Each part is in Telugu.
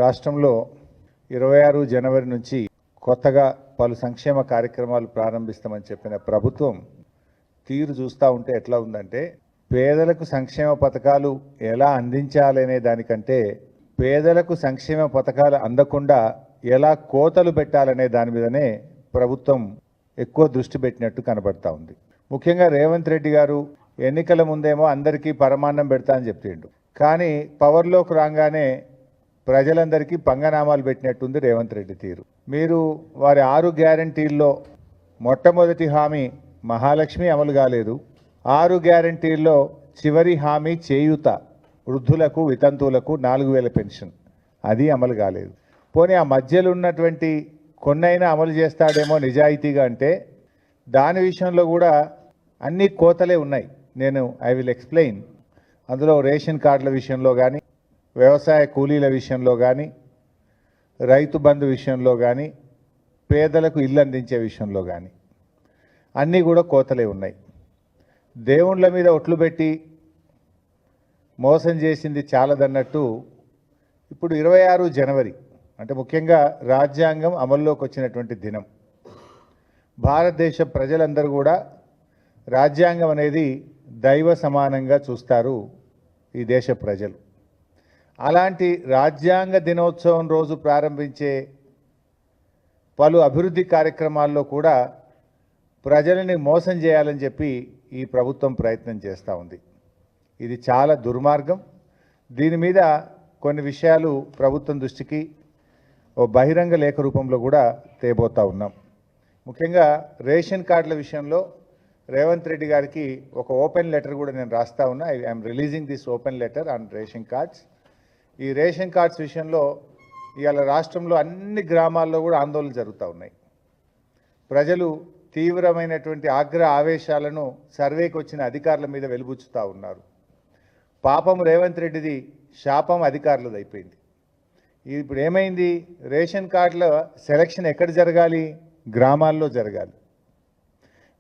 రాష్ట్రంలో 26 జనవరి నుంచి కొత్తగా పలు సంక్షేమ కార్యక్రమాలు ప్రారంభిస్తామని చెప్పిన ప్రభుత్వం తీరు చూస్తూ ఉంటే ఎట్లా ఉందంటే, పేదలకు సంక్షేమ పథకాలు ఎలా అందించాలనే దానికంటే పేదలకు సంక్షేమ పథకాలు అందకుండా ఎలా కోతలు పెట్టాలనే దాని మీదనే ప్రభుత్వం ఎక్కువ దృష్టి పెట్టినట్టు కనబడతా ఉంది. ముఖ్యంగా రేవంత్ రెడ్డి గారు ఎన్నికల ముందేమో అందరికీ పరమాన్నం పెడతా అని చెప్పిండు, కానీ పవర్లోకి రాగానే ప్రజలందరికీ పంగనామాలు పెట్టినట్టుంది రేవంత్ రెడ్డి తీరు. మీరు వారి 6 గ్యారంటీల్లో మొట్టమొదటి హామీ మహాలక్ష్మి అమలు కాలేదు. 6 గ్యారంటీల్లో చివరి హామీ చేయూత, వృద్ధులకు వితంతువులకు 4000 పెన్షన్, అది అమలు కాలేదు. పోనీ ఆ మధ్యలో ఉన్నటువంటి కొన్నైనా అమలు చేస్తాడేమో నిజాయితీగా అంటే, దాని విషయంలో కూడా అన్ని కోతలే ఉన్నాయి. I will explain. అందులో రేషన్ కార్డుల విషయంలో కానీ, వ్యవసాయ కూలీల విషయంలో కానీ, రైతు బంధు విషయంలో కానీ, పేదలకు ఇల్లు అందించే విషయంలో కానీ అన్నీ కూడా కోతలే ఉన్నాయి. దేవుళ్ళ మీద ఒట్లు పెట్టి మోసం చేసింది చాలదన్నట్టు ఇప్పుడు 26 జనవరి అంటే ముఖ్యంగా రాజ్యాంగం అమల్లోకి వచ్చినటువంటి దినం. భారతదేశ ప్రజలందరూ కూడా రాజ్యాంగం అనేది దైవ సమానంగా చూస్తారు ఈ దేశ ప్రజలు. అలాంటి రాజ్యాంగ దినోత్సవం రోజు ప్రారంభించే పలు అభివృద్ధి కార్యక్రమాల్లో కూడా ప్రజలని మోసం చేయాలని చెప్పి ఈ ప్రభుత్వం ప్రయత్నం చేస్తూ ఉంది. ఇది చాలా దుర్మార్గం. దీని మీద కొన్ని విషయాలు ప్రభుత్వం దృష్టికి ఓ బహిరంగ లేఖ రూపంలో కూడా తేబోతా ఉన్నాం. ముఖ్యంగా రేషన్ కార్డుల విషయంలో రేవంత్ రెడ్డి గారికి ఒక ఓపెన్ లెటర్ కూడా నేను రాస్తా ఉన్నా. I'm releasing this open letter on ration cards. ఈ రేషన్ కార్డ్స్ విషయంలో ఇవాళ రాష్ట్రంలో అన్ని గ్రామాల్లో కూడా ఆందోళనలు జరుగుతూ ఉన్నాయి. ప్రజలు తీవ్రమైనటువంటి ఆవేశాలను సర్వేకి వచ్చిన అధికారుల మీద వెలుబుచ్చుతూ ఉన్నారు. పాపం రేవంత్ రెడ్డిది, శాపం అధికారులది అయిపోయింది. ఇప్పుడు ఏమైంది, రేషన్ కార్డుల సెలక్షన్ ఎక్కడ జరగాలి? గ్రామాల్లో జరగాలి.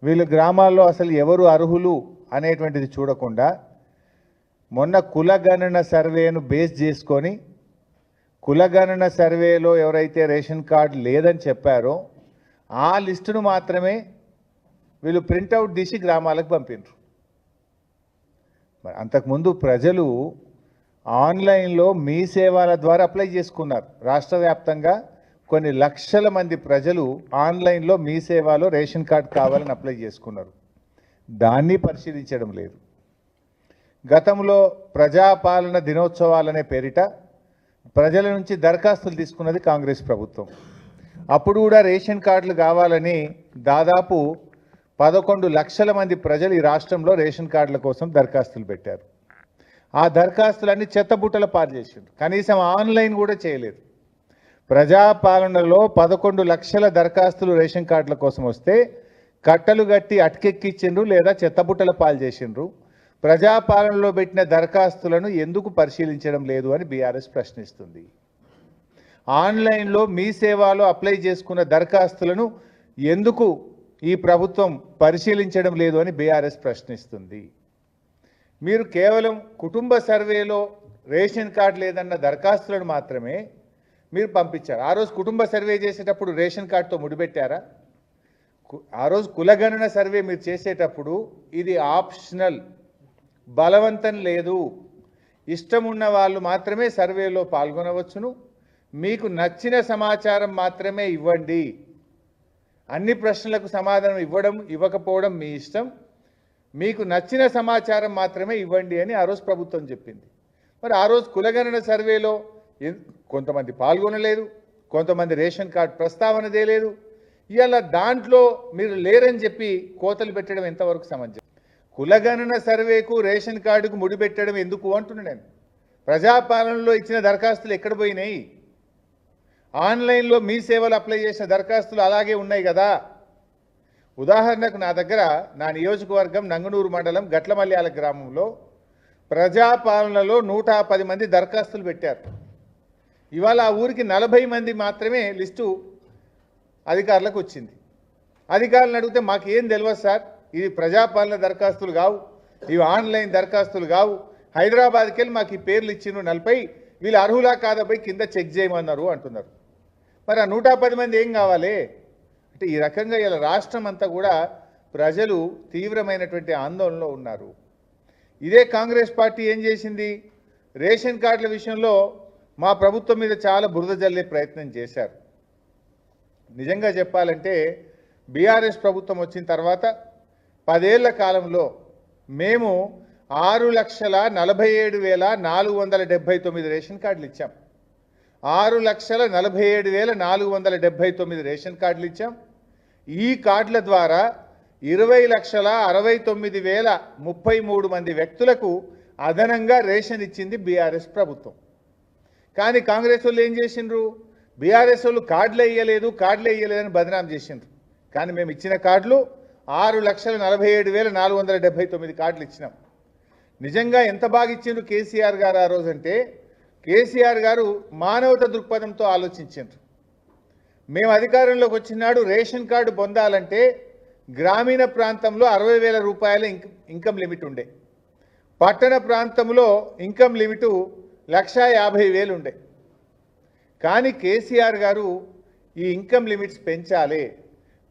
వీళ్ళు గ్రామాల్లో అసలు ఎవరు అర్హులు అనేటువంటిది చూడకుండా మొన్న కులగణన సర్వేను బేస్ చేసుకొని, కులగణన సర్వేలో ఎవరైతే రేషన్ కార్డు లేదని చెప్పారో ఆ లిస్టును మాత్రమే వీళ్ళు ప్రింటౌట్ తీసి గ్రామాలకు పంపినారు. మరి అంతకుముందు ప్రజలు ఆన్లైన్లో మీ సేవల ద్వారా అప్లై చేసుకున్నారు. రాష్ట్ర వ్యాప్తంగా కొన్ని లక్షల మంది ప్రజలు ఆన్లైన్లో మీ సేవలో రేషన్ కార్డు కావాలని అప్లై చేసుకున్నారు. దాన్ని పరిశీలించడం లేదు. గతంలో ప్రజాపాలన దినోత్సవాలనే పేరిట ప్రజల నుంచి దరఖాస్తులు తీసుకున్నది కాంగ్రెస్ ప్రభుత్వం. అప్పుడు కూడా రేషన్ కార్డులు కావాలని దాదాపు 11 లక్షల మంది ప్రజలు ఈ రాష్ట్రంలో రేషన్ కార్డుల కోసం దరఖాస్తులు పెట్టారు. ఆ దరఖాస్తులన్నీ చెత్తబుట్టల పాలు చేసిండ్రు. కనీసం ఆన్లైన్ కూడా చేయలేదు. ప్రజాపాలనలో 11 లక్షల దరఖాస్తులు రేషన్ కార్డుల కోసం వస్తే కట్టలు కట్టి అటకెక్కిచ్చిండ్రు లేదా చెత్తబుట్టల పాలు చేసిండ్రు. ప్రజాపాలనలో పెట్టిన దరఖాస్తులను ఎందుకు పరిశీలించడం లేదు అని బీఆర్ఎస్ ప్రశ్నిస్తుంది. ఆన్లైన్లో మీ సేవలో అప్లై చేసుకున్న దరఖాస్తులను ఎందుకు ఈ ప్రభుత్వం పరిశీలించడం లేదు అని బీఆర్ఎస్ ప్రశ్నిస్తుంది. మీరు కేవలం కుటుంబ సర్వేలో రేషన్ కార్డు లేదన్న దరఖాస్తులను మాత్రమే మీరు పంపించారు. ఆ రోజు కుటుంబ సర్వే చేసేటప్పుడు రేషన్ కార్డుతో ముడిపెట్టారా? ఆ రోజు కులగణన సర్వే మీరు చేసేటప్పుడు ఇది ఆప్షనల్, బలవంతం లేదు. ఇష్టం ఉన్న వాళ్ళు మాత్రమే సర్వేలో పాల్గొనవచ్చును. మీకు నచ్చిన సమాచారం మాత్రమే ఇవ్వండి. అన్ని ప్రశ్నలకు సమాధానం ఇవ్వకపోవడం మీ ఇష్టం. మీకు నచ్చిన సమాచారం మాత్రమే ఇవ్వండి అని ఆ రోజు ప్రభుత్వం చెప్పింది. మరి ఆ రోజు కులగణన సర్వేలో కొంతమంది పాల్గొనలేదు, కొంతమంది రేషన్ కార్డు ప్రస్తావన తేలేదు. ఇవాళ దాంట్లో మీరు లేరని చెప్పి కోతలు పెట్టడం ఎంతవరకు సమంజసం? కులగణన సర్వేకు రేషన్ కార్డుకు ముడిపెట్టడం ఎందుకు అంటున్నా నేను. ప్రజాపాలనలో ఇచ్చిన దరఖాస్తులు ఎక్కడ పోయినాయి? ఆన్లైన్లో మీ సేవలు అప్లై చేసిన దరఖాస్తులు అలాగే ఉన్నాయి కదా. ఉదాహరణకు నా దగ్గర నా నియోజకవర్గం నంగనూరు మండలం గట్లమల్యాల గ్రామంలో ప్రజాపాలనలో 110 మంది దరఖాస్తులు పెట్టారు. ఇవాళ ఆ ఊరికి 40 మంది మాత్రమే లిస్టు అధికారులకు వచ్చింది. అధికారులను అడిగితే మాకేం తెలియదు సార్, ఇది ప్రజాపాలన దరఖాస్తులు కావు, ఇవి ఆన్లైన్ దరఖాస్తులు కావు, హైదరాబాద్కి వెళ్ళి మాకు ఈ పేర్లు ఇచ్చిండ్రు 40, వీళ్ళు అర్హులా కాదా పోయి కింద చెక్ చేయమన్నారు అంటున్నారు. మరి ఆ 110 మంది ఏం కావాలి అంటే ఈ రకంగా ఇలా రాష్ట్రం అంతా కూడా ప్రజలు తీవ్రమైనటువంటి ఆందోళనలో ఉన్నారు. ఇదే కాంగ్రెస్ పార్టీ ఏం చేసింది, రేషన్ కార్డుల విషయంలో మా ప్రభుత్వం మీద చాలా బురద జల్లే ప్రయత్నం చేశారు. నిజంగా చెప్పాలంటే బీఆర్ఎస్ ప్రభుత్వం వచ్చిన తర్వాత 10 ఏళ్ల కాలంలో మేము 6,47,479 రేషన్ కార్డులు ఇచ్చాం. 6,47,479 రేషన్ కార్డులు ఇచ్చాం. ఈ కార్డుల ద్వారా 20,69,033 మంది వ్యక్తులకు అదనంగా రేషన్ ఇచ్చింది బీఆర్ఎస్ ప్రభుత్వం. కానీ కాంగ్రెస్ వాళ్ళు ఏం చేసిండ్రు, బీఆర్ఎస్ వాళ్ళు కార్డులే ఇయ్యలేదని బదనాం చేసిండ్రు. కానీ మేము ఇచ్చిన కార్డులు 6,47,479 కార్డులు ఇచ్చినాం. నిజంగా ఎంత బాగా ఇచ్చిండ్రు కేసీఆర్ గారు ఆ రోజంటే, కేసీఆర్ గారు మానవత దృక్పథంతో ఆలోచించారు. మేము అధికారంలోకి వచ్చినాడు రేషన్ కార్డు పొందాలంటే గ్రామీణ ప్రాంతంలో 60,000 రూపాయల ఇన్కమ్ లిమిట్ ఉండే, పట్టణ ప్రాంతంలో ఇన్కమ్ లిమిట్ 1,50,000 ఉండే. కానీ కేసీఆర్ గారు ఈ ఇన్కమ్ లిమిట్స్ పెంచాలి,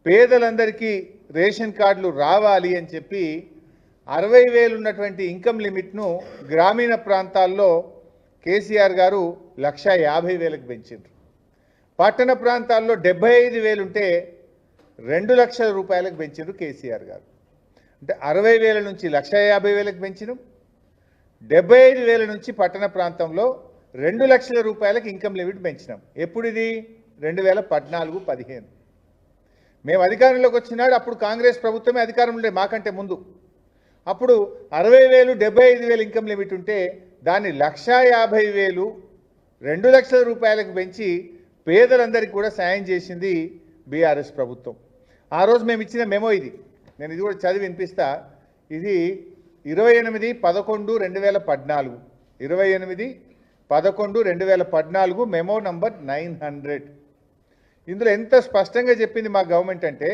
పేదలందరికీ రేషన్ కార్డులు రావాలి అని చెప్పి 60,000 ఉన్నటువంటి ఇన్కమ్ లిమిట్ను గ్రామీణ ప్రాంతాల్లో కేసీఆర్ గారు 1,50,000కి పెంచారు. పట్టణ ప్రాంతాల్లో 75,000 ఉంటే 2,00,000 రూపాయలకు పెంచారు కేసీఆర్ గారు. అంటే 60,000 నుంచి 1,50,000కి పెంచినాం, 75,000 నుంచి పట్టణ ప్రాంతంలో 2,00,000 రూపాయలకు ఇన్కమ్ లిమిట్ పెంచినాం. ఎప్పుడు ఇది 2014-15 మేము అధికారంలోకి వచ్చినాడు. అప్పుడు కాంగ్రెస్ ప్రభుత్వమే అధికారం ఉండే మాకంటే ముందు. అప్పుడు 60,000 75,000 ఇన్కమ్ లిమిట్ ఉంటే దాన్ని 1,50,000 2,00,000 రూపాయలకు పెంచి పేదలందరికీ కూడా సాయం చేసింది బీఆర్ఎస్ ప్రభుత్వం. ఆ రోజు మేము ఇచ్చిన మెమో ఇది, నేను ఇది కూడా చదివి వినిపిస్తా. ఇది 28/11/2014 28/11/2014 మెమో నంబర్ 900. ఇందులో ఎంత స్పష్టంగా చెప్పింది మా గవర్నమెంట్ అంటే,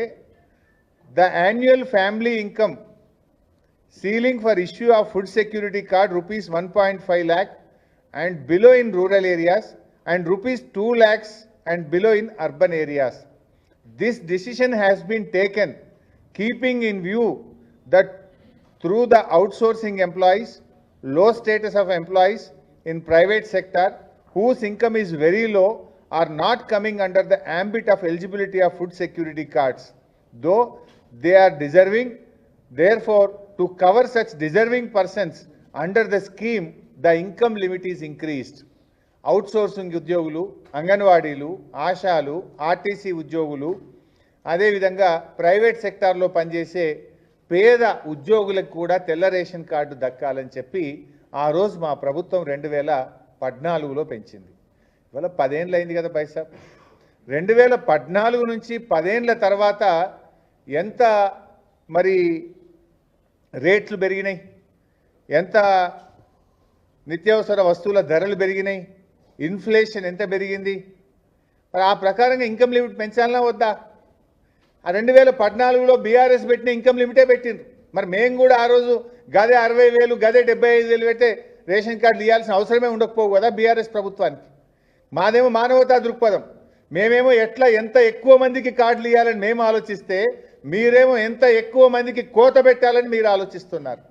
the annual family income ceiling for issue of food security card rupees 1.5 lakh and below in rural areas and rupees 2 lakhs and below in urban areas. This decision has been taken keeping in view that through the outsourcing employees, low status of employees in private sector whose income is very low are not coming under the ambit of eligibility of food security cards, though they are deserving. Therefore, to cover such deserving persons under the scheme, the income limit is increased. Outsourcing ఉద్యోగులు, అంగన్వాడీలు, ఆశాలు, ఆర్టీసీ ఉద్యోగులు, అదేవిధంగా ప్రైవేట్ సెక్టార్లో పనిచేసే పేద ఉద్యోగులకు కూడా తెల్ల రేషన్ కార్డు దక్కాలని చెప్పి ఆ రోజు మా ప్రభుత్వం 2014లో పెంచింది. ఇవాళ 10 ఏళ్ళు అయింది కదా పైసా. 2014 నుంచి 10 ఏళ్ళ తర్వాత ఎంత మరి రేట్లు పెరిగినాయి, ఎంత నిత్యావసర వస్తువుల ధరలు పెరిగినాయి, ఇన్ఫ్లేషన్ ఎంత పెరిగింది. మరి ఆ ప్రకారంగా ఇన్కమ్ లిమిట్ పెంచాలన్నా వద్దా? ఆ 2014లో బీఆర్ఎస్ పెట్టిన ఇన్కమ్ లిమిటే పెట్టిండ్రు. మరి మేము కూడా ఆ రోజు గదే 60,000 గదే 75,000 పెట్టే రేషన్ కార్డులు ఇవ్వాల్సిన అవసరమే ఉండకపోవు కదా బీఆర్ఎస్ ప్రభుత్వానికి. మాదేమో మానవతా దృక్పథం, మేమేమో ఎంత ఎక్కువ మందికి కార్డులు ఇవ్వాలని మేము ఆలోచిస్తే, మీరేమో ఎంత ఎక్కువ మందికి కోత పెట్టాలని మీరు ఆలోచిస్తున్నారు.